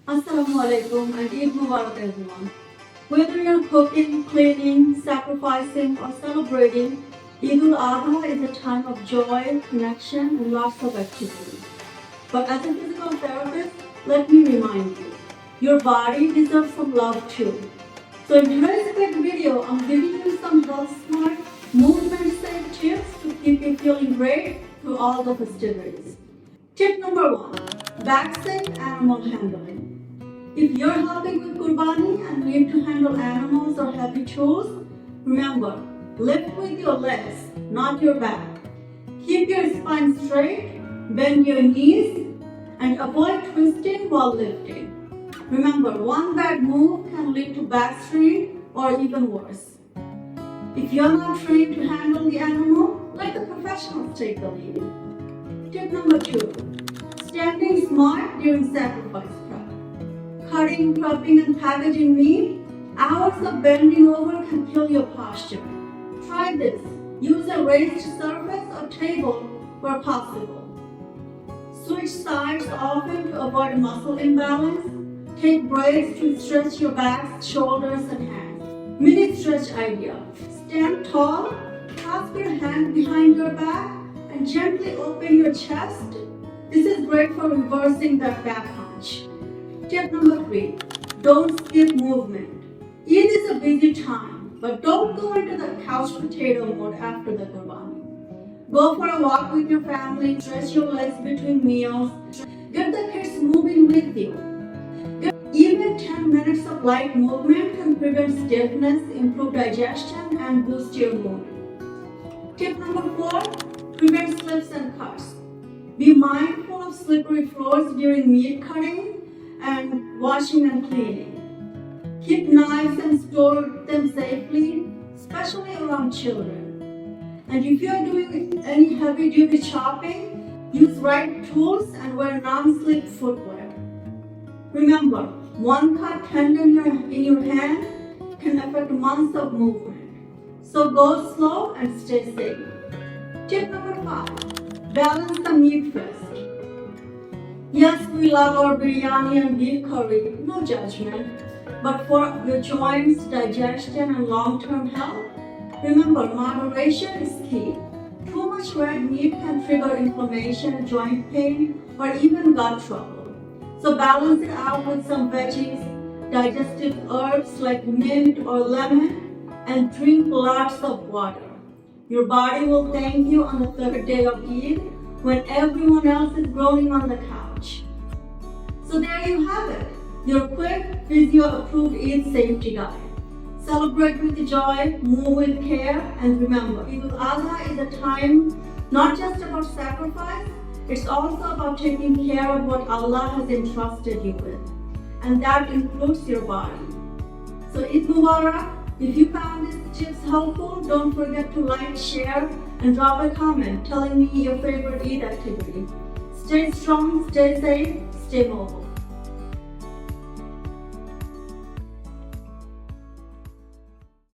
Assalamu alaikum and Eid Mubarak everyone. Whether you're cooking, cleaning, sacrificing or celebrating, Eid-ul-Adha is a time of joy, connection and lots of activity. But as a physical therapist, let me remind you, your body deserves some love too. So in today's quick video, I'm giving you some health smart, movement safe tips to keep you feeling great through all the festivities. Tip number 1, vaccine animal handling. If you're helping with Qurbani and need to handle animals or heavy tools, remember, lift with your legs, not your back. Keep your spine straight, bend your knees, and avoid twisting while lifting. Remember, one bad move can lead to back strain or even worse. If you're not trained to handle the animal, let the professionals take the lead. Tip number 2, standing smart during sacrifice prep. Cutting, prepping, and packaging meat, hours of bending over can kill your posture. Try this. Use a raised surface or table where possible. Switch sides often to avoid muscle imbalance. Take breaks to stretch your back, shoulders, and hands. Mini stretch idea. Stand tall, clasp your hand behind your back, and gently open your chest. This is great for reversing that back hunch. Tip number 3, don't skip movement. Eid is a busy time, but don't go into the couch potato mode after the Qurbani. Go for a walk with your family, stretch your legs between meals, get the kids moving with you. Even 10 minutes of light movement can prevent stiffness, improve digestion, and boost your mood. Tip number 4, prevent slips and cuts. Be mindful of slippery floors during meat cutting and washing and cleaning. Keep knives and store them safely, especially around children. And if you are doing any heavy-duty chopping, use right tools and wear non-slip footwear. Remember, one cut tendon in your hand can affect months of movement. So go slow and stay safe. Tip number 5, balance the meat fest. Yes, we love our biryani and beef curry, no judgment. But for your joints, digestion, and long-term health, remember moderation is key. Too much red meat can trigger inflammation, joint pain, or even gut trouble. So balance it out with some veggies, digestive herbs like mint or lemon, and drink lots of water. Your body will thank you on the 3rd day of Eid when everyone else is groaning on the couch. So there you have it, your quick, physio-approved Eid safety guide. Celebrate with joy, move with care, and remember, Eid-ul-Adha is a time not just about sacrifice, it's also about taking care of what Allah has entrusted you with. And that includes your body. So Eid Mubarak. If you found these tips helpful, don't forget to like, share, and drop a comment telling me your favorite Eid activity. Stay strong, stay safe, stay mobile.